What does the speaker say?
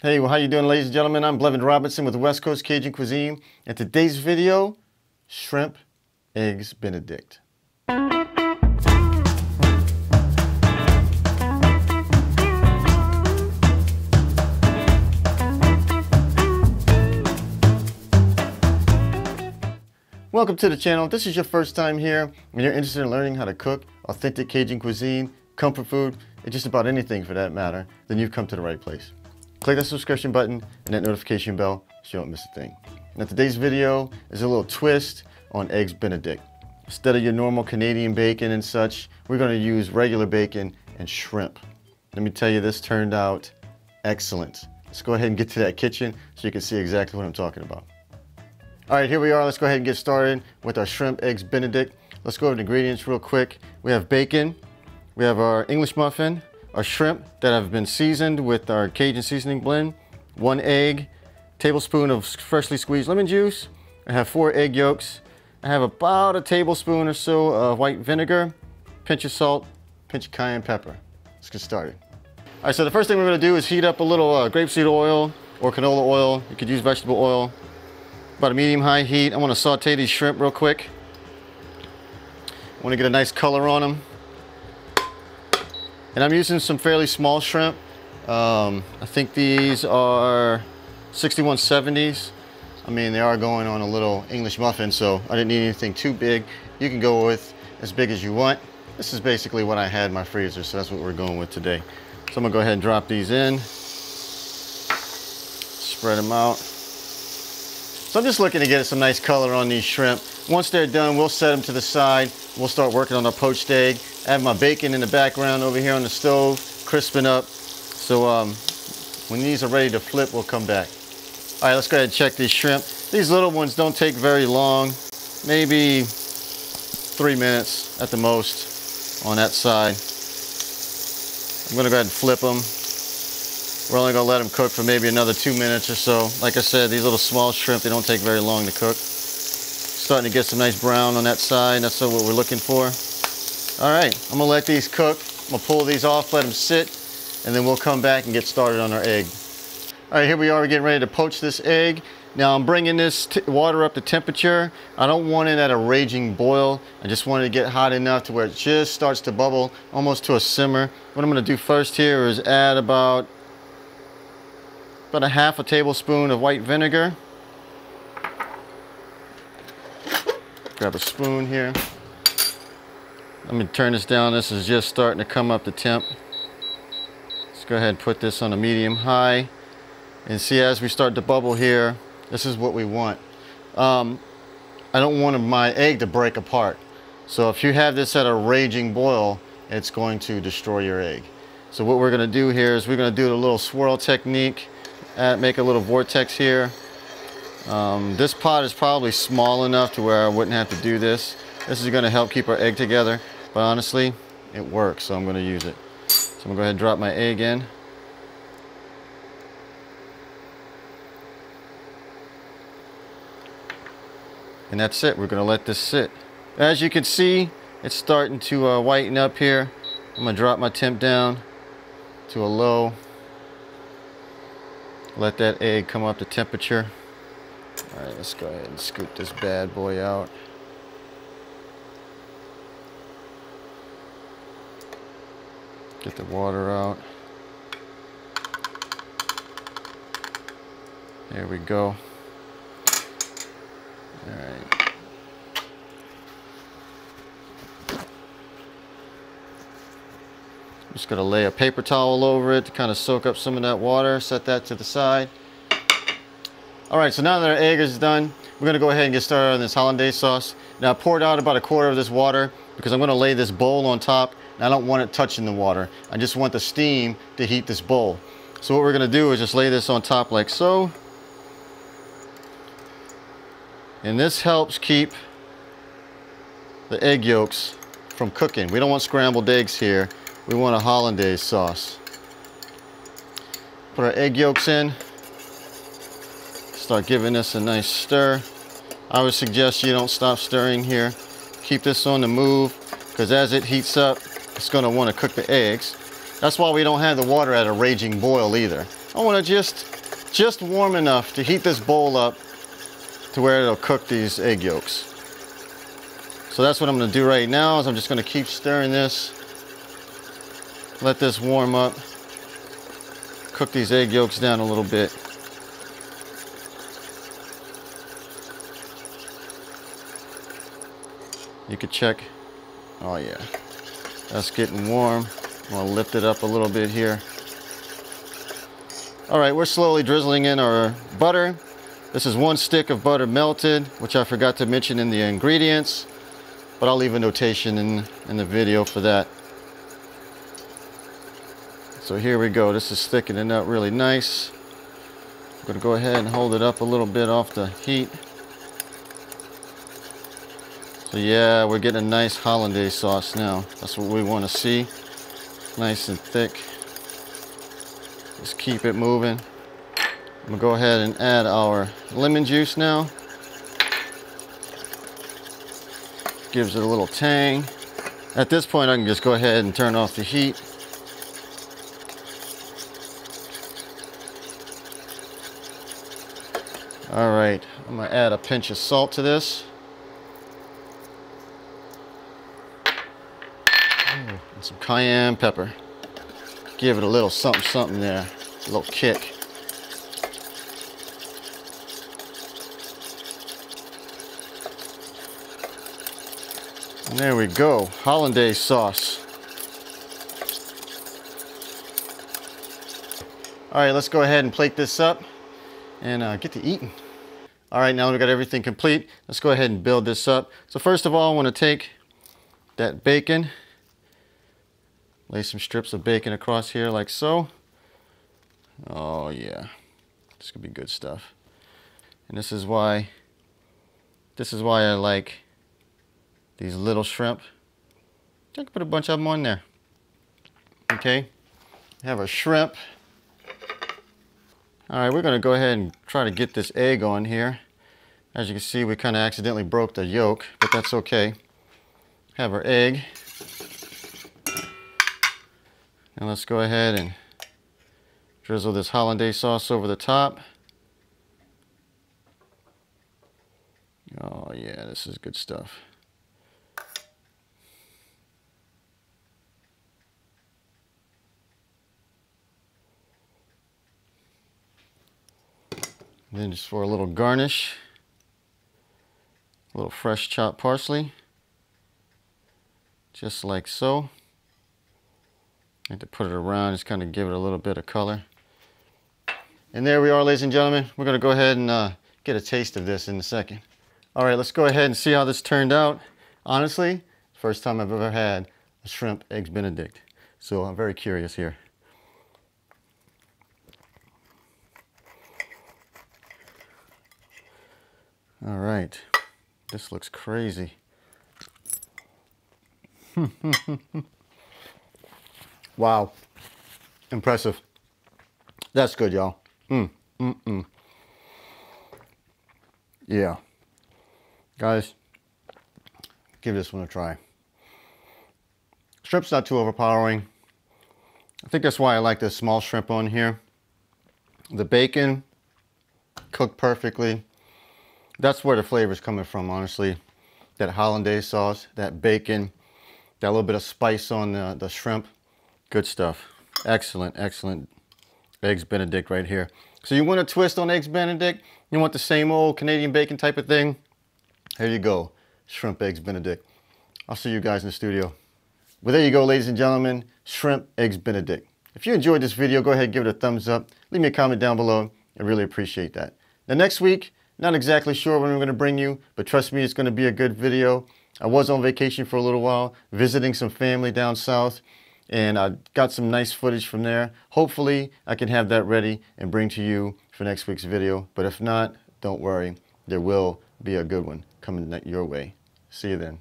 Hey, well, how you doing, ladies and gentlemen? I'm Blevin Robinson with West Coast Cajun Cuisine, and today's video, shrimp eggs Benedict. Welcome to the channel. If this is your first time here and you're interested in learning how to cook authentic Cajun cuisine, comfort food, and just about anything for that matter, then you've come to the right place. Click that subscription button and that notification bell so you don't miss a thing. Now today's video is a little twist on Eggs Benedict. Instead of your normal Canadian bacon and such, we're going to use regular bacon and shrimp. Let me tell you, this turned out excellent. Let's go ahead and get to that kitchen so you can see exactly what I'm talking about. All right, here we are. Let's go ahead and get started with our shrimp eggs Benedict. Let's go over the ingredients real quick. We have bacon, we have our English muffin, our shrimp that have been seasoned with our Cajun seasoning blend, 1 egg, tablespoon of freshly squeezed lemon juice. I have 4 egg yolks. I have about a tablespoon or so of white vinegar, pinch of salt, pinch of cayenne pepper. Let's get started. All right, so the first thing we're gonna do is heat up a little grapeseed oil or canola oil. You could use vegetable oil. About a medium-high heat. I wanna saute these shrimp real quick. I wanna get a nice color on them. And I'm using some fairly small shrimp. I think these are 6170s. I mean, they are going on a little English muffin, so I didn't need anything too big. You can go with as big as you want. This is basically what I had in my freezer, so that's what we're going with today. So I'm gonna go ahead and drop these in. Spread them out. So I'm just looking to get some nice color on these shrimp. Once they're done, we'll set them to the side. We'll start working on our poached egg. I have my bacon in the background over here on the stove, crisping up. So when these are ready to flip, we'll come back. All right, let's go ahead and check these shrimp. These little ones don't take very long, maybe 3 minutes at the most on that side. I'm gonna go ahead and flip them. We're only gonna let them cook for maybe another 2 minutes or so. Like I said, these little small shrimp, they don't take very long to cook. Starting to get some nice brown on that side. That's what we're looking for. All right, I'm gonna let these cook. I'm gonna pull these off, let them sit, and then we'll come back and get started on our egg. All right, here we are, we're getting ready to poach this egg. Now I'm bringing this water up to temperature. I don't want it at a raging boil. I just want it to get hot enough to where it just starts to bubble, almost to a simmer. What I'm gonna do first here is add about a 1/2 tablespoon of white vinegar. Grab a spoon here. Let me turn this down. This is just starting to come up to temp. Let's go ahead and put this on a medium-high. And see, as we start to bubble here, this is what we want. I don't want my egg to break apart. So if you have this at a raging boil, it's going to destroy your egg. So what we're gonna do here is we're gonna do a little swirl technique, make a little vortex here. This pot is probably small enough to where I wouldn't have to do this. This is gonna help keep our egg together, but honestly, it works, so I'm gonna use it. So I'm gonna go ahead and drop my egg in. And that's it, we're gonna let this sit. As you can see, it's starting to whiten up here. I'm gonna drop my temp down to a low. Let that egg come up to temperature. All right, let's go ahead and scoop this bad boy out. Get the water out. There we go. All right. I'm just gonna lay a paper towel over it to kind of soak up some of that water. Set that to the side. All right, so now that our egg is done, we're gonna go ahead and get started on this hollandaise sauce. Now I poured out about 1/4 of this water because I'm gonna lay this bowl on top, and I don't want it touching the water. I just want the steam to heat this bowl. So what we're gonna do is just lay this on top like so. And this helps keep the egg yolks from cooking. We don't want scrambled eggs here. We want a hollandaise sauce. Put our egg yolks in. Start giving this a nice stir. I would suggest you don't stop stirring here. Keep this on the move, because as it heats up, it's going to want to cook the eggs. That's why we don't have the water at a raging boil either. I want to just warm enough to heat this bowl up to where it'll cook these egg yolks. So that's what I'm going to do right now, is I'm just going to keep stirring this. Let this warm up. Cook these egg yolks down a little bit. You could check. Oh yeah, that's getting warm. I'm going to lift it up a little bit here. All right, we're slowly drizzling in our butter. This is 1 stick of butter melted, which I forgot to mention in the ingredients, but I'll leave a notation in the video for that. So here we go. This is thickening up really nice. I'm going to go ahead and hold it up a little bit off the heat. So yeah, we're getting a nice hollandaise sauce now. That's what we want to see. Nice and thick. Just keep it moving. I'm going to go ahead and add our lemon juice now. Gives it a little tang. At this point, I can just go ahead and turn off the heat. All right, I'm going to add a pinch of salt to this. And some cayenne pepper. Give it a little something there, a little kick. And there we go, hollandaise sauce. All right, let's go ahead and plate this up and get to eating. All right, now we've got everything complete. Let's go ahead and build this up. So first of all, I want to take that bacon, lay some strips of bacon across here like so. Oh yeah, this could be good stuff. And this is why I like these little shrimp. I can put a bunch of them on there. Okay, have our shrimp. All right, we're gonna go ahead and try to get this egg on here. As you can see, we kind of accidentally broke the yolk, but that's okay. Have our egg. And let's go ahead and drizzle this hollandaise sauce over the top. Oh yeah, this is good stuff. And then just for a little garnish, a little fresh chopped parsley, just like so. I have to put it around, just kind of give it a little bit of color. And there we are, ladies and gentlemen. We're going to go ahead and get a taste of this in a second. All right, let's go ahead and see how this turned out. Honestly, first time I've ever had a shrimp eggs Benedict. So I'm very curious here. All right, this looks crazy. Wow, impressive. That's good, y'all. Yeah. Guys, give this one a try. Shrimp's not too overpowering. I think that's why I like this small shrimp on here. The bacon cooked perfectly. That's where the flavor's coming from, honestly. That hollandaise sauce, that bacon, that little bit of spice on the shrimp. Good stuff. Excellent, excellent Eggs Benedict right here. So you want a twist on Eggs Benedict? You want the same old Canadian bacon type of thing? Here you go, shrimp Eggs Benedict. I'll see you guys in the studio. Well, there you go, ladies and gentlemen, shrimp Eggs Benedict. If you enjoyed this video, go ahead and give it a thumbs up. Leave me a comment down below. I really appreciate that. Now next week, not exactly sure when I'm going to bring you, but trust me, it's going to be a good video. I was on vacation for a little while, visiting some family down south, and I got some nice footage from there. Hopefully, I can have that ready and bring to you for next week's video. But if not, don't worry, there will be a good one coming your way. See you then.